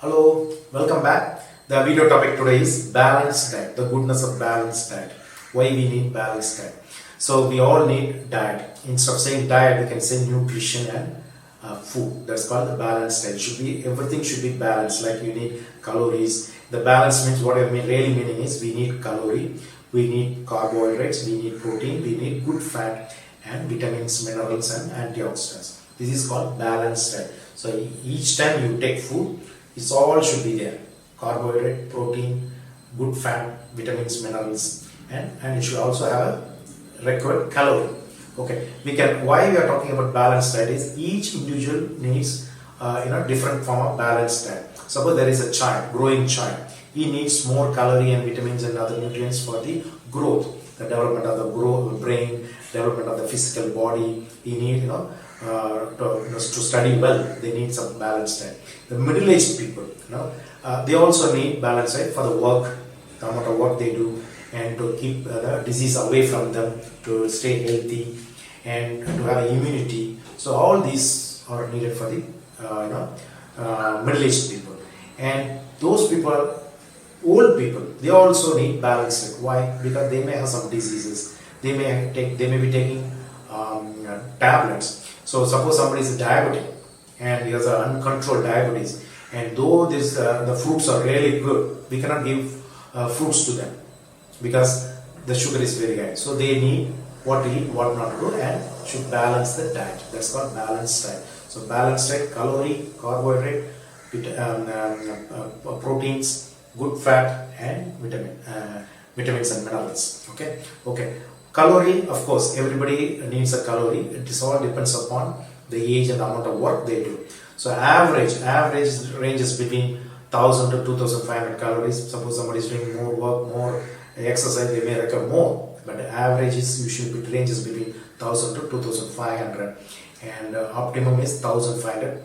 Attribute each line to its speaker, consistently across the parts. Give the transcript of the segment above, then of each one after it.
Speaker 1: Hello, welcome back. The video topic today is balanced diet, the goodness of balanced diet. Why we need balanced diet? So we all need diet. Instead of saying diet, we can say nutrition and food. That's called the balanced diet. Everything should be balanced. Like you need calories. The balance means what I mean really meaning is we need calorie, we need carbohydrates, we need protein, we need good fat and vitamins, minerals and antioxidants. This is called balanced diet. So each time you take food, it's all should be there. Carbohydrate, protein, good fat, vitamins, minerals, and it should also have a required calorie. Okay, why we are talking about balanced diet is each individual needs different form of balanced diet. Suppose there is a child, growing child, he needs more calorie and vitamins and other nutrients for the growth, the development of the brain, development of the physical body. He needs to study well, they need some balanced diet. The middle-aged people, they also need balanced diet for the work, the amount of work they do, and to keep the disease away from them, to stay healthy, and to have immunity. So all these are needed for the middle-aged people. And those people, old people, they also need balanced diet. Why? Because they may have some diseases. They may be taking tablets. So suppose somebody is diabetic and he has an uncontrolled diabetes, and though the fruits are really good, we cannot give fruits to them because the sugar is very high. So they need what to eat, what not to do, and should balance the diet. That's called balanced diet. So balanced diet: calorie, carbohydrate, proteins, good fat, and vitamins and minerals. Okay. Calorie, of course, everybody needs a calorie. It all depends upon the age and the amount of work they do. So average ranges between 1000 to 2500 calories. Suppose somebody is doing more work, more exercise, they may require more. But the average is usually ranges between 1000 to 2500, and optimum is 1500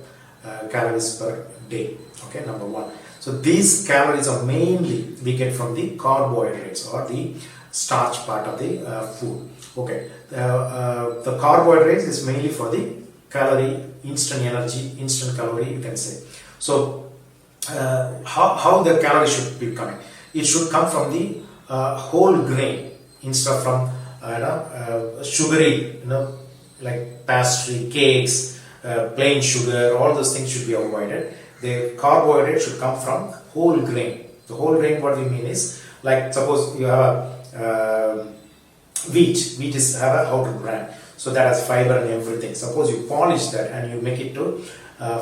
Speaker 1: calories per day. Okay, number one. So these calories are mainly we get from the carbohydrates or the starch part of the food. Okay, the carbohydrates is mainly for the calorie, instant energy, instant calorie, you can say. So how the calorie should be coming? It should come from the whole grain instead of from sugary, like pastry, cakes, plain sugar. All those things should be avoided. The carbohydrate should come from whole grain. The whole grain, what we mean is, like suppose you have a wheat is have a outer bran, so that has fiber and everything. Suppose you polish that and you make it to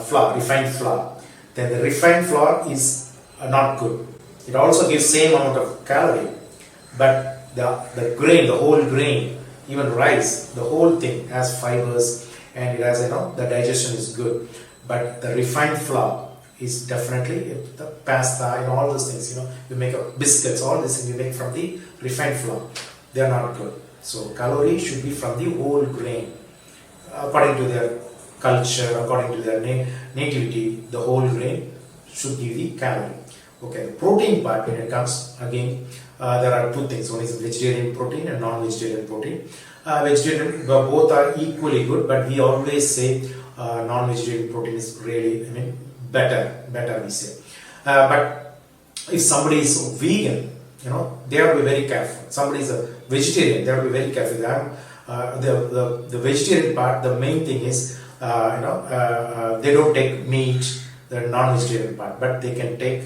Speaker 1: flour, refined flour, then the refined flour is not good. It also gives same amount of calorie, but the grain, the whole grain, even rice, the whole thing has fibers and it has the digestion is good. But the refined flour is definitely the pasta and all those things. You make biscuits, all this things you make from the refined flour. They are not good. So calorie should be from the whole grain, according to their culture, according to their nativity. The whole grain should give the calorie. Okay, the protein part, when it comes again, there are two things. One is vegetarian protein and non-vegetarian protein. Vegetarian, both are equally good, but we always say non-vegetarian protein is really, better we say. But if somebody is vegan, they have to be very careful. Somebody is a vegetarian, they have to be very careful. The vegetarian part, the main thing is, they don't take meat, the non-vegetarian part, but they can take,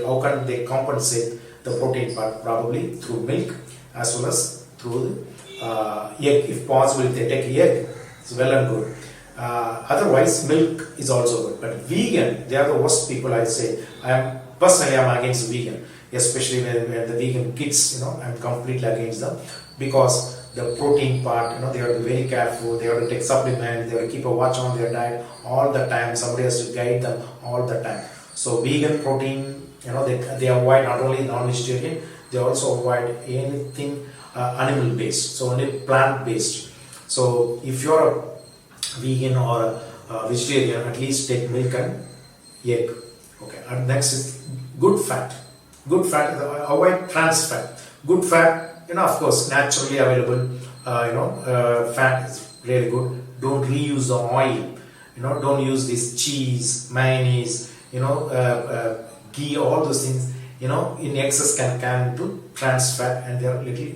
Speaker 1: how can they compensate the protein part? Probably through milk as well as through egg. If possible, if they take egg, it's well and good. Otherwise, milk is also good. But vegan, they are the worst people, I say. I'm against vegan, especially when the vegan kids, I'm completely against them, because the protein part, they have to be very careful. They have to take supplements, they have to keep a watch on their diet all the time. Somebody has to guide them all the time. So vegan protein, they avoid not only non-vegetarian, they also avoid anything animal based, so only plant based. So if you're a vegan or a vegetarian, at least take milk and egg. Okay, and next is good fat. Good fat, avoid trans fat. Good fat, of course, naturally available. Fat is really good. Don't reuse the oil. Don't use this cheese, mayonnaise, ghee, all those things, in excess can do trans fat, and they are little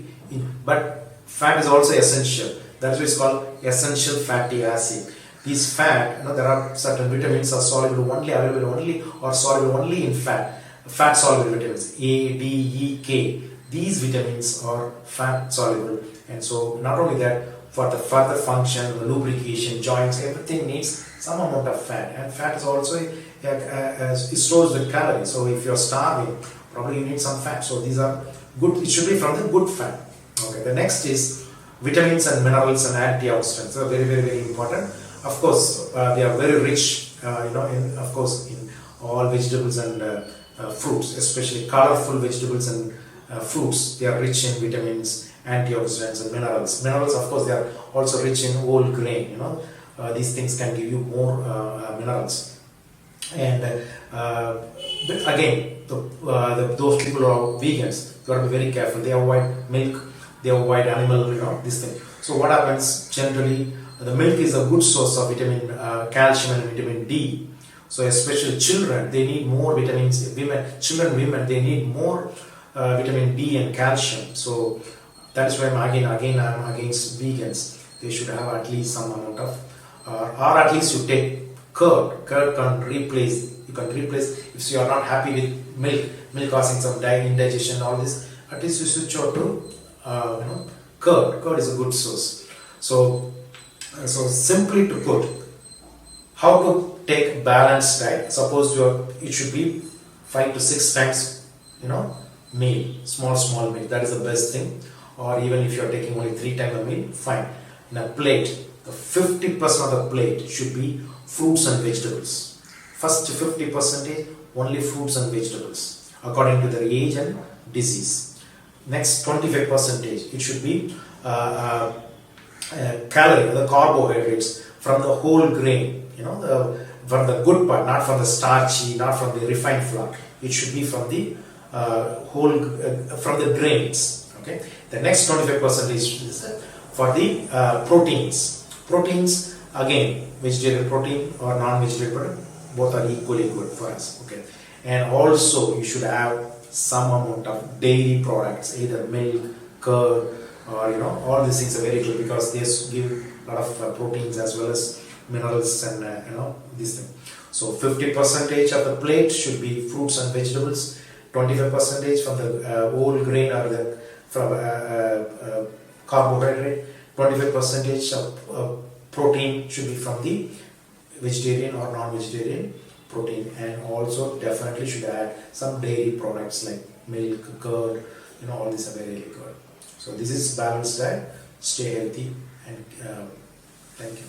Speaker 1: but fat is also essential. That's why it's called essential fatty acid. These fat, there are certain vitamins are soluble only, available only, or soluble only in fat. Fat soluble vitamins A, D, E, K. These vitamins are fat soluble, and so not only that, for the further function, the lubrication, joints, everything needs some amount of fat. And fat is also it stores the calories. So if you're starving, probably you need some fat. So these are good. It should be from the good fat. Okay. The next is vitamins and minerals and antioxidants. They are very, very, very important. Of course, they are very rich. In all vegetables and fruits, especially colorful vegetables and fruits. They are rich in vitamins, antioxidants, and minerals. Minerals, of course, they are also rich in whole grain. These things can give you more minerals. And but again, those people who are vegans, you have to be very careful. They avoid milk, they avoid animal, this thing. So what happens generally? The milk is a good source of vitamin calcium and vitamin D. So especially children, they need more vitamins. Women, they need more vitamin D and calcium. So that is why I'm against vegans. They should have at least some amount of, or at least you take curd. Curd can replace. You can replace if you are not happy with milk causing some indigestion, all this. At least you switch out to curd. Curd is a good source. So simply to put, how to take balanced diet? Suppose it should be 5 to 6 times, meal, small meal. That is the best thing. Or even if you are taking only 3 times a meal, fine. In a plate, the 50% of the plate should be fruits and vegetables. First 50% only fruits and vegetables, according to their age and disease. Next 25% it should be calorie, the carbohydrates from the whole grain, from the good part, not from the starchy, not from the refined flour. It should be from the from the grains. Okay. The next 25% is for the proteins. Proteins, again, vegetarian protein or non-vegetarian protein, both are equally good for us. Okay. And also you should have some amount of dairy products, either milk, curd, or all these things are very good because they give a lot of proteins as well as minerals and these things. So 50% of the plate should be fruits and vegetables, 25% from the whole grain or the from carbohydrate, 25% of protein should be from the vegetarian or non-vegetarian protein, and also definitely should add some dairy products like milk, curd, all these are very, very good. So this is balanced diet. Stay healthy, and thank you.